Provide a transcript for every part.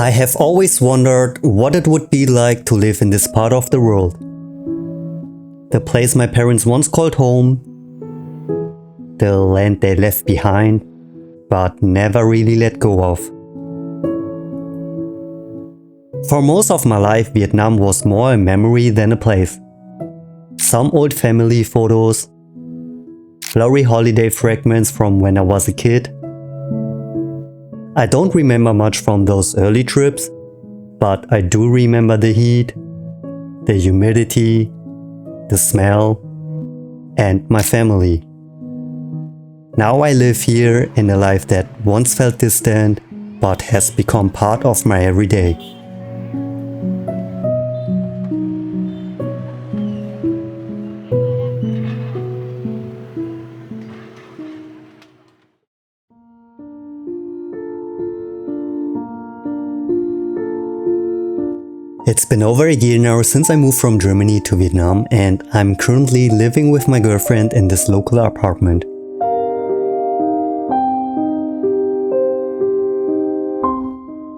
I have always wondered what it would be like to live in this part of the world. The place my parents once called home, the land they left behind, but never really let go of. For most of my life, Vietnam was more a memory than a place. Some old family photos, blurry holiday fragments from when I was a kid. I don't remember much from those early trips, but I do remember the heat, the humidity, the smell, and my family. Now I live here in a life that once felt distant, but has become part of my everyday. It's been over a year now since I moved from Germany to Vietnam, and I'm currently living with my girlfriend in this local apartment.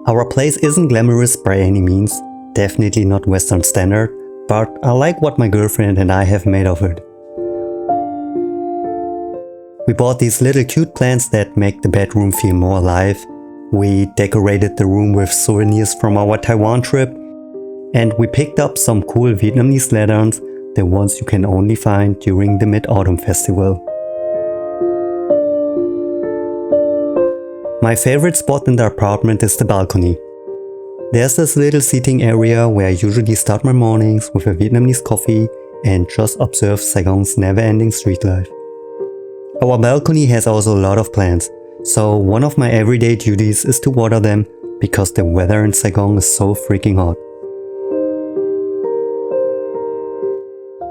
Our place isn't glamorous by any means, definitely not Western standard, but I like what my girlfriend and I have made of it. We bought these little cute plants that make the bedroom feel more alive. We decorated the room with souvenirs from our Taiwan trip. And we picked up some cool Vietnamese lanterns, the ones you can only find during the Mid-Autumn Festival. My favorite spot in the apartment is the balcony. There's this little seating area where I usually start my mornings with a Vietnamese coffee and just observe Saigon's never-ending street life. Our balcony has also a lot of plants, so one of my everyday duties is to water them because the weather in Saigon is so freaking hot.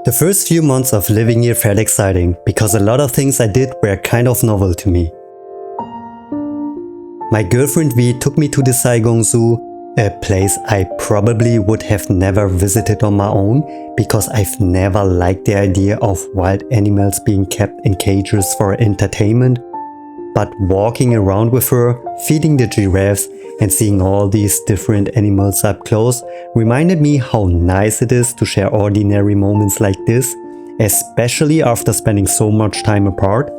The first few months of living here felt exciting because a lot of things I did were kind of novel to me. My girlfriend V took me to the Saigon Zoo, a place I probably would have never visited on my own because I've never liked the idea of wild animals being kept in cages for entertainment. But walking around with her, feeding the giraffes and seeing all these different animals up close reminded me how nice it is to share ordinary moments like this, especially after spending so much time apart.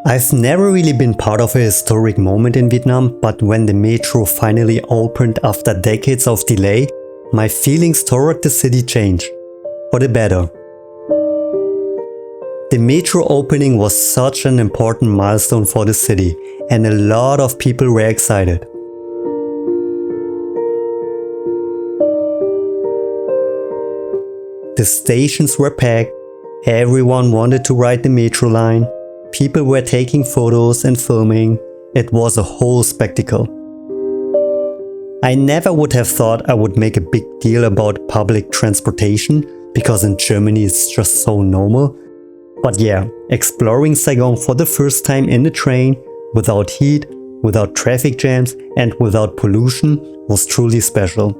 I've never really been part of a historic moment in Vietnam, but when the metro finally opened after decades of delay, my feelings toward the city changed, for the better. The metro opening was such an important milestone for the city, and a lot of people were excited. The stations were packed, everyone wanted to ride the metro line, people were taking photos and filming. It was a whole spectacle. I never would have thought I would make a big deal about public transportation, because in Germany it's just so normal. But yeah, exploring Saigon for the first time in the train, without heat, without traffic jams and without pollution was truly special.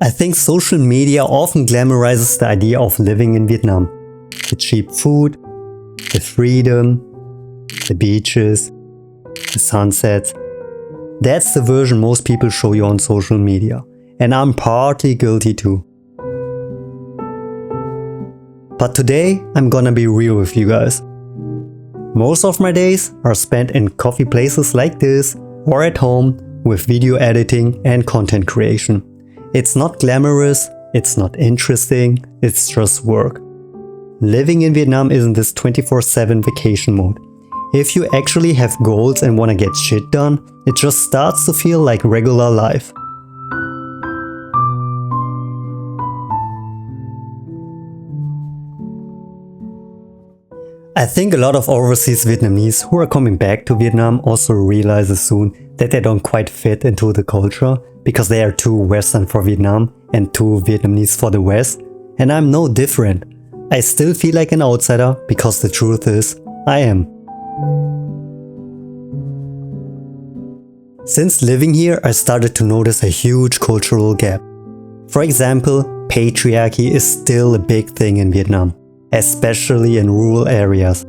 I think social media often glamorizes the idea of living in Vietnam. The cheap food, the freedom, the beaches, the sunsets. That's the version most people show you on social media, and I'm partly guilty too. But today I'm gonna be real with you guys. Most of my days are spent in coffee places like this or at home with video editing and content creation. It's not glamorous, it's not interesting, it's just work. Living in Vietnam isn't this 24/7 vacation mode. If you actually have goals and wanna get shit done, it just starts to feel like regular life. I think a lot of overseas Vietnamese who are coming back to Vietnam also realize soon that they don't quite fit into the culture because they are too Western for Vietnam and 2 Vietnamese for the West, and I'm no different. I still feel like an outsider because the truth is, I am. Since living here, I started to notice a huge cultural gap. For example, patriarchy is still a big thing in Vietnam, especially in rural areas.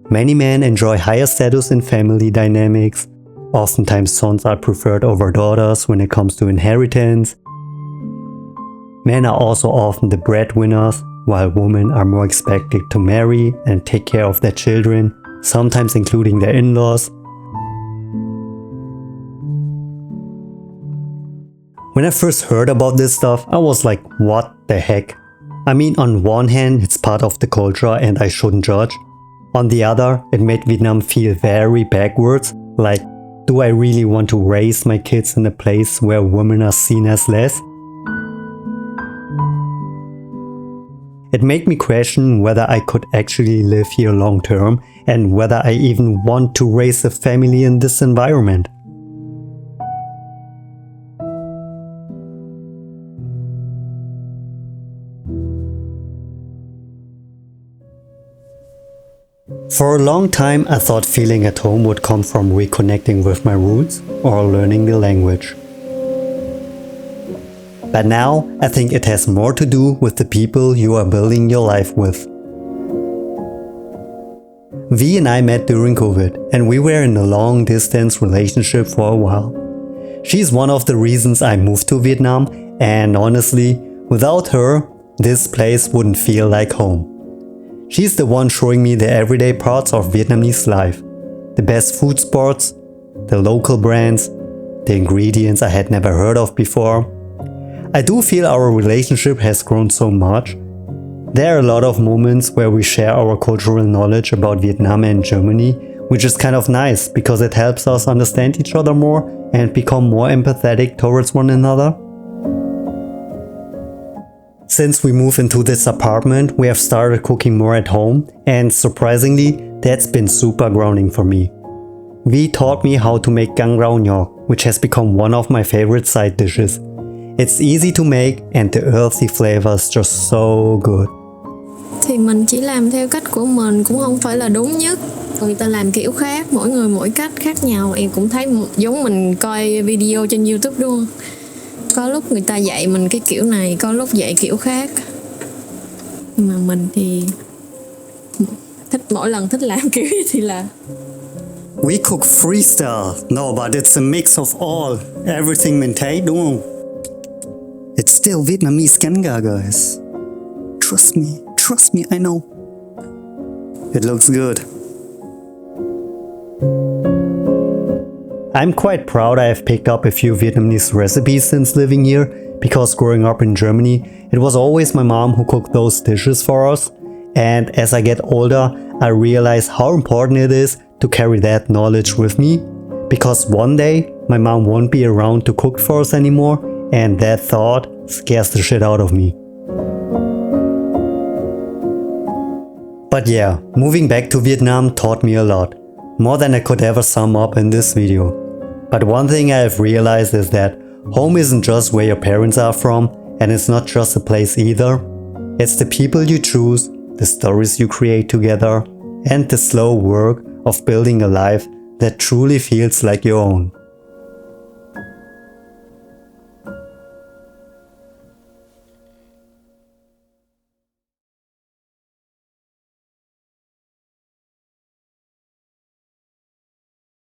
Many men enjoy higher status in family dynamics. Oftentimes sons are preferred over daughters when it comes to inheritance. Men are also often the breadwinners, while women are more expected to marry and take care of their children, sometimes including their in-laws. When I first heard about this stuff, I was like, what the heck? I mean, on one hand, it's part of the culture and I shouldn't judge. On the other, it made Vietnam feel very backwards, like, do I really want to raise my kids in a place where women are seen as less? It made me question whether I could actually live here long term and whether I even want to raise a family in this environment. For a long time, I thought feeling at home would come from reconnecting with my roots or learning the language. But now, I think it has more to do with the people you are building your life with. V and I met during COVID, and we were in a long-distance relationship for a while. She's one of the reasons I moved to Vietnam, and honestly, without her, this place wouldn't feel like home. She's the one showing me the everyday parts of Vietnamese life. The best food spots, the local brands, the ingredients I had never heard of before. I do feel our relationship has grown so much. There are a lot of moments where we share our cultural knowledge about Vietnam and Germany, which is kind of nice because it helps us understand each other more and become more empathetic towards one another. Since we moved into this apartment, we have started cooking more at home, and surprisingly, that's been super grounding for me. V taught me how to make canh rau nhọt, which has become one of my favorite side dishes. It's easy to make and the earthy flavor is just so good. Thì mình chỉ làm theo cách của mình, cũng không phải là đúng nhất. Người ta làm kiểu khác, mỗi người mỗi cách khác nhau. Em cũng thấy giống mình coi video trên YouTube đúng không? Có lúc người ta dạy mình cái kiểu này, có lúc dạy kiểu khác. Nhưng mà mình thì mỗi lần thích làm kiểu gì thì làm. We cook freestyle. No, but it's a mix of all. Everything mình thấy đúng không? It's still Vietnamese canh gà, guys. Trust me, I know. It looks good. I'm quite proud I have picked up a few Vietnamese recipes since living here, because growing up in Germany, it was always my mom who cooked those dishes for us. And as I get older, I realize how important it is to carry that knowledge with me, because one day my mom won't be around to cook for us anymore, and that thought scares the shit out of me. But yeah, moving back to Vietnam taught me a lot, more than I could ever sum up in this video. But one thing I have realized is that home isn't just where your parents are from, and it's not just a place either. It's the people you choose, the stories you create together, and the slow work of building a life that truly feels like your own.